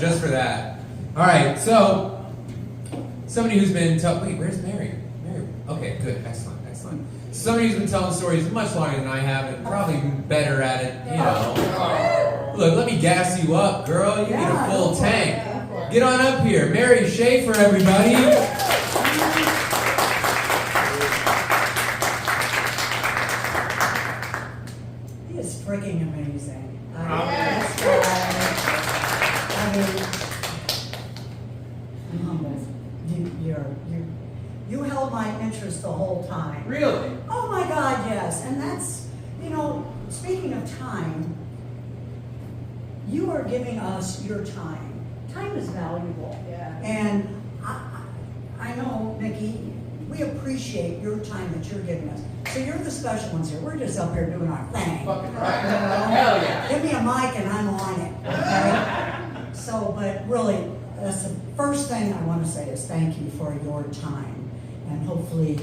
just for that. All right, so somebody who's been wait, where's Mary? Mary. Okay, good, excellent. Somebody who's been telling stories much longer than I have and probably better at it, you know. Look, let me gas you up, girl. You need a full tank. Get on up here. Mary Schaefer, everybody. He is freaking amazing. I'm humbled. You held my interest the whole time. Really? Oh my God, yes. And that's, speaking of time, you are giving us your time. Time is valuable. Yeah. And I know, Nikki, we appreciate your time that you're giving us. So you're the special ones here. We're just up here doing our thing. Fucking right. Hell yeah. Give me a mic and I'm on it. Okay? So, but really, that's the first thing I want to say is thank you for your time and hopefully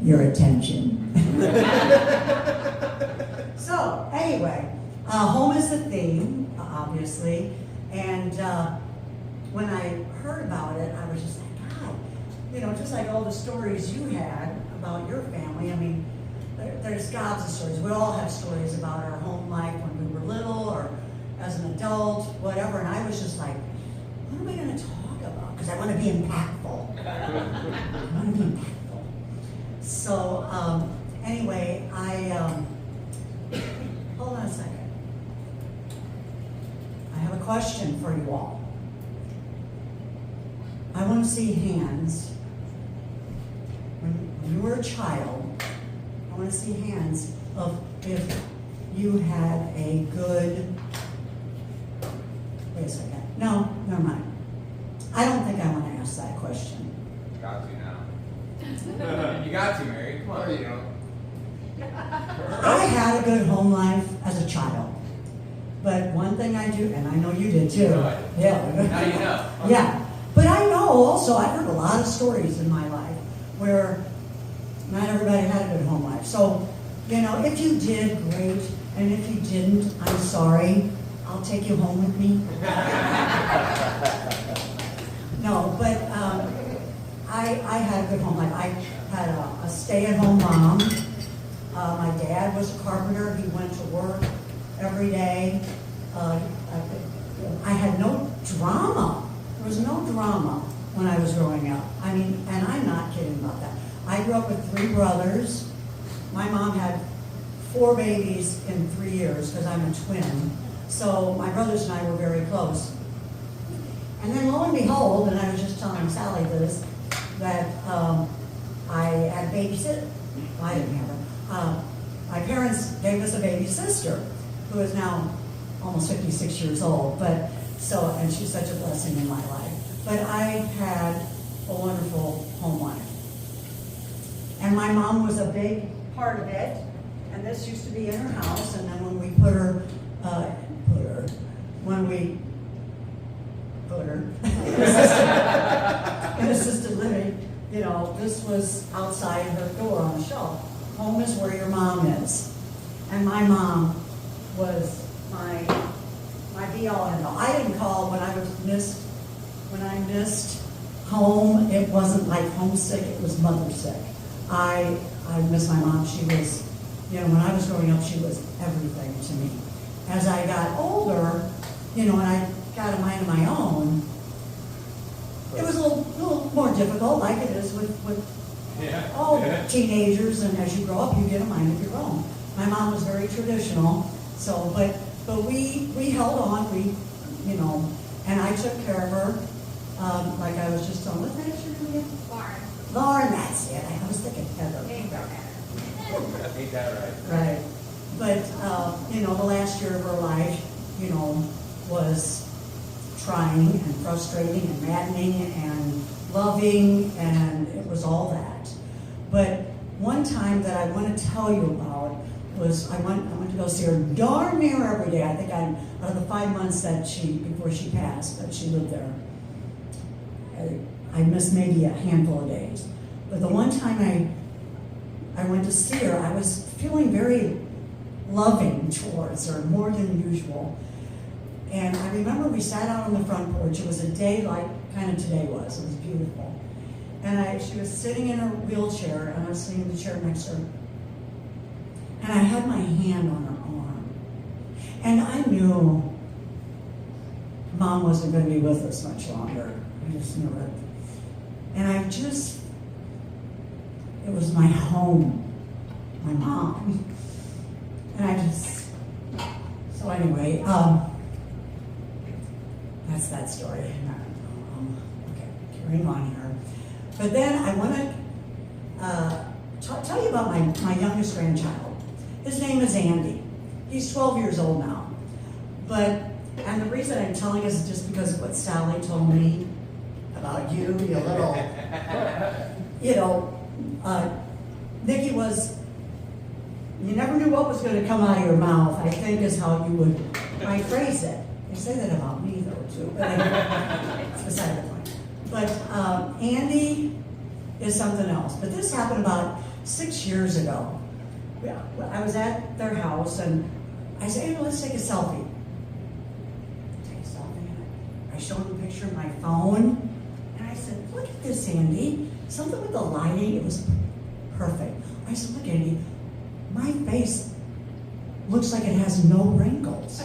your attention. So, anyway, home is the theme, obviously. And when I heard about it, I was just like, God, just like all the stories you had about your family. I mean, there's gobs of stories. We all have stories about our home life when we were little or as an adult, whatever. And I was just like, what am I going to talk about? Because I want to be impactful. I want to be impactful. So, anyway, hold on a second. I have a question for you all. I want to see hands. When you were a child, I want to see hands of if you had a good... Wait a second. No, never mind. I don't think I want to ask that question. Got to now. You got to, Mary. Come on. You know. I had a good home life as a child. But one thing I do, and I know you did too. No, I didn't. Yeah. Now you know. Okay. Yeah. But I know also, I've heard a lot of stories in my life where not everybody had a good home life. So, if you did, great. And if you didn't, I'm sorry. I'll take you home with me. No, but I had a good home life. I had a stay-at-home mom. My dad was a carpenter. He went to work every day. I had no drama. There was no drama when I was growing up. I mean, and I'm not kidding about that. I grew up with 3 brothers. My mom had 4 babies in 3 years because I'm a twin. So my brothers and I were very close. And then lo and behold, and I was just telling Sally this, that I had babysit. I didn't have her. My parents gave us a baby sister who is now almost 56 years old. And she's such a blessing in my life. But I had a wonderful home life. And my mom was a big part of it. And this used to be in her house. And then when we put her in assisted living, this was outside her door on the shelf. Home is where your mom is. And my mom was my be-all and all. I didn't call when I missed home. It wasn't like homesick, it was mother sick. I miss my mom. She was, when I was growing up, she was everything to me. As I got older, and I got a mind of my own, it was a little more difficult, like it is with all teenagers, and as you grow up, you get a mind of your own. My mom was very traditional, so, but we held on, and I took care of her, like I was just telling, what's that your name again? Lauren, that's it. I was thinking Heather. Ain't that right? Right. But, the last year of her life, was trying and frustrating and maddening and loving, and it was all that. But one time that I want to tell you about was I went to go see her darn near every day. I think out of the 5 months before she passed, that she lived there, I missed maybe a handful of days. But the one time I went to see her, I was feeling very loving towards her, more than usual. And I remember we sat out on the front porch. It was a day like kind of today was. It was beautiful. And she was sitting in her wheelchair, and I was sitting in the chair next to her. And I had my hand on her arm. And I knew Mom wasn't going to be with us much longer. I just knew it. And it was my home, my mom. And so anyway, that's that story. Okay, carrying on here. But then I want to tell you about my youngest grandchild. His name is Andy. He's 12 years old now. And the reason I'm telling you is just because of what Sally told me about you little, Nikki you never knew what was going to come out of your mouth, I think is how you might phrase it. They say that about me, though, too. But anyway, it's beside the point. But Andy is something else. But this happened about 6 years ago. I was at their house, and I said, hey, let's take a selfie. Take a selfie. I showed him a picture of my phone, and I said, look at this, Andy. Something with the lighting, it was perfect. I said, look, Andy, my face looks like it has no wrinkles.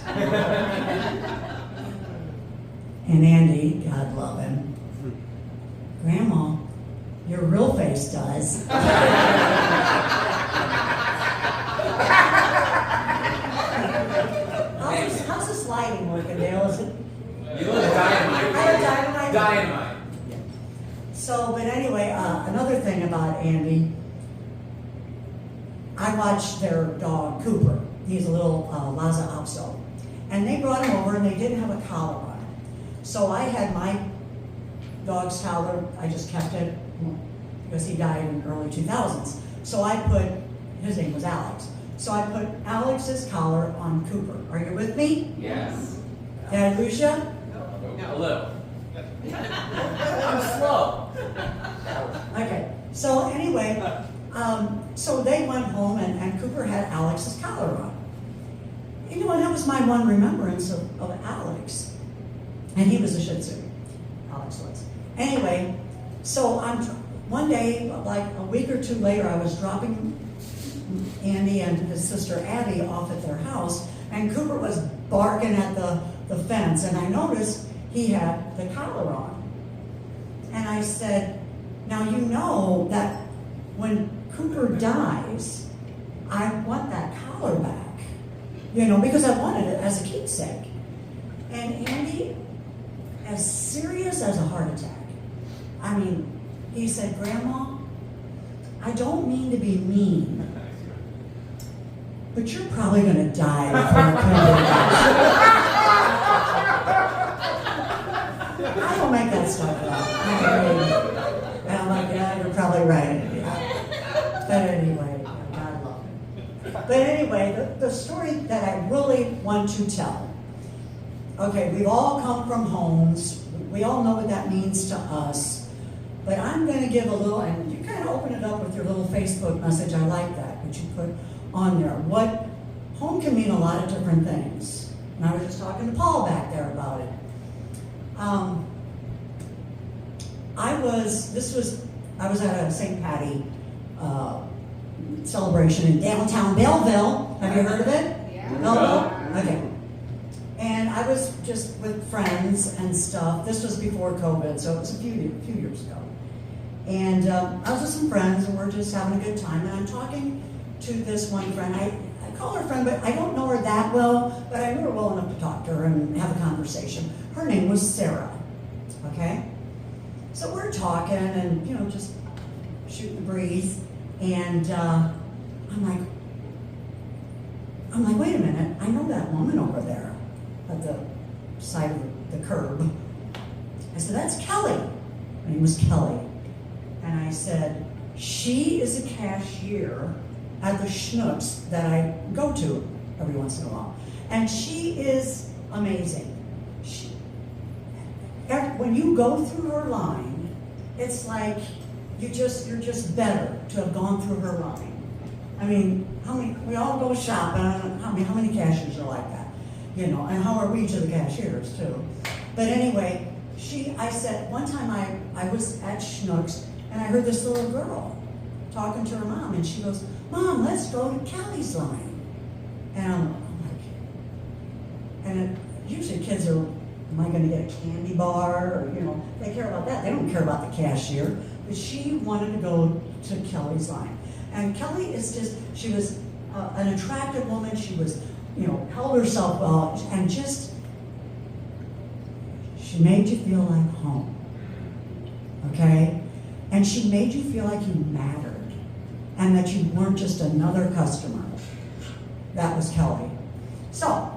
And Andy, God love him, Grandma, your real face does. How's this lighting working, Dale? Is it? You look dynamite. I look dynamite? Dynamite. Yeah. So, but anyway, another thing about Andy, I watched their dog, Cooper. He's a little Lhasa Apso. And they brought him over, and they didn't have a collar on him. So I had my dog's collar, I just kept it because he died in the early 2000s. So his name was Alex. So I put Alex's collar on Cooper. Are you with me? Yes. Did I lose you? No. A little. I'm slow. Okay. So anyway, so they went home, and Cooper had Alex's collar on. And that was my one remembrance of Alex. And he was a Shih Tzu. Alex was. Anyway, so one day, like a week or two later, I was dropping Andy and his sister Abby off at their house, and Cooper was barking at the fence, and I noticed he had the collar on. And I said, now you know that when Cooper dies, I want that collar back, because I wanted it as a keepsake. And Andy, as serious as a heart attack, he said, Grandma, I don't mean to be mean, but you're probably going to die before Cooper dies. I don't make that stuff up. And I'm like, yeah, you're probably right. Yeah. But anyway, God love him. But anyway, the story that I really want to tell. Okay, we've all come from homes. We all know what that means to us. But I'm going to give a little, and you kind of open it up with your little Facebook message. I like that, what you put on there. Home can mean a lot of different things. And I was just talking to Paul back there about it. I was at a St. Patty celebration in downtown Belleville. Have you heard of it? Yeah. Belleville? Okay. And I was just with friends and stuff. This was before COVID, so it was a few years ago. And I was with some friends, and we're just having a good time. And I'm talking to this one friend. I call her friend, but I don't know her that well, but I knew her well enough to talk to her and have a conversation. Her name was Sarah, okay? So we're talking and, just shooting the breeze. And I'm like, wait a minute, I know that woman over there at the side of the curb. I said, that's Kelly. Her name was Kelly. And I said, she is a cashier at the Schnucks that I go to every once in a while. And she is amazing. When you go through her line, it's like you're just better to have gone through her line. We all go shopping. How many cashiers are like that? you know, and how are we to the cashiers too. But anyway, I said, one time I was at Schnucks and I heard this little girl talking to her mom, and she goes, Mom, let's go to Kelly's line. And I'm like, and usually kids are, am I going to get a candy bar? Or, you know, they care about that. They don't care about the cashier. But she wanted to go to Kelly's line. And Kelly is just, she was an attractive woman. She was, you know, held herself well, and just, she made you feel like home. Okay? And she made you feel like you mattered, and that you weren't just another customer. That was Kelly. So,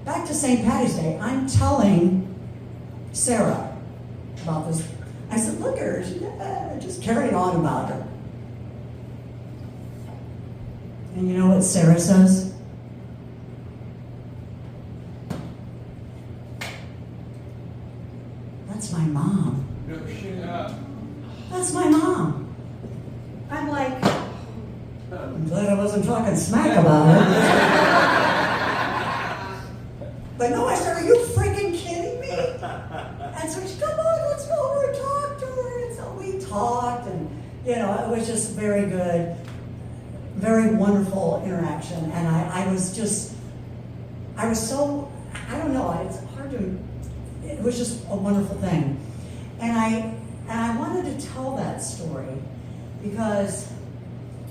back to St. Patty's Day, I'm telling Sarah about this. I said, look at her, she just carried on about her. And you know what Sarah says? That's my mom. No shit up. That's my mom. I'm like, I'm glad I wasn't talking smack about her. But no, I said, are you freaking kidding me? And so she, come on, let's go over and talk to her. And so we talked, and you know, it was just very good, very wonderful interaction. And I was so, I don't know, it's hard to, it was just a wonderful thing. And I wanted to tell that story because,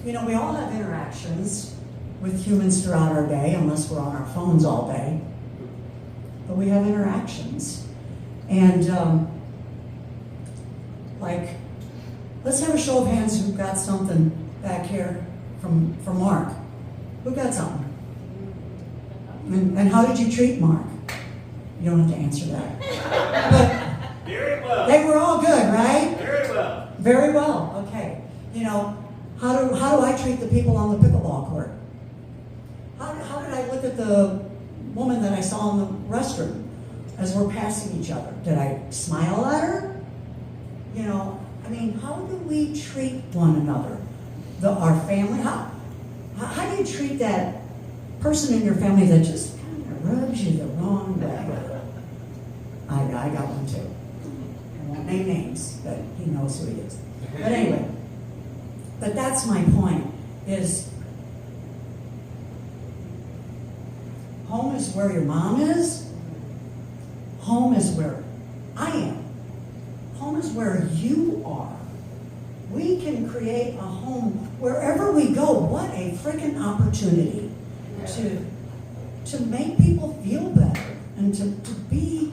you know, we all have interactions with humans throughout our day, unless we're on our phones all day. But we have interactions. And, like, let's have a show of hands who got something back here from Mark. Who got something? And how did you treat Mark? You don't have to answer that. But Very well. they were all good, right? Very well. Very well, okay. You know, how do I treat the people on the pickleball court? How did I look at the woman that I saw in the restroom as we're passing each other? Did I smile at her? You know, I mean, how do we treat one another? Our family, how do you treat that person in your family that just kind of rubs you the wrong way? I got one too. I won't name names, but he knows who he is. But anyway, but that's my point, is home is where your mom is. Home is where I am. Home is where you are. We can create a home wherever we go. What a freaking opportunity to make people feel better and to be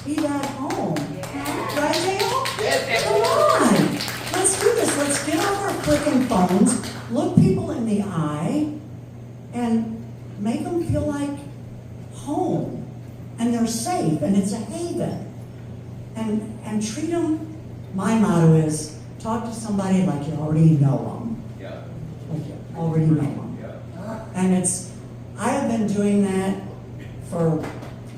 that home. Right, Dale? Yes, Come on. Let's do this. Let's get off our freaking phones, look people in the eye, and make them feel like home. And they're safe, and it's a haven. And treat them, my motto is, talk to somebody like you already know them. Yeah. Like you already know them. Yeah. And I have been doing that for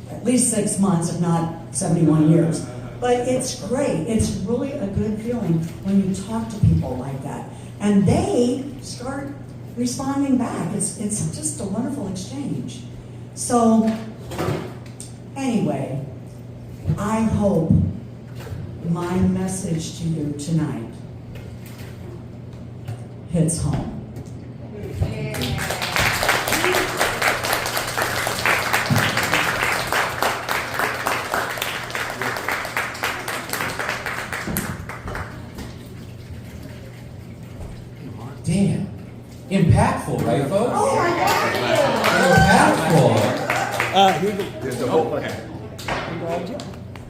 at least 6 months, if not 71 years. But it's great. It's really a good feeling when you talk to people like that. And they start responding back. It's just a wonderful exchange. So, anyway, I hope my message to you tonight hits home. Damn. Impactful, right, folks? Oh my God! Impactful. There's a whole. I'm glad you.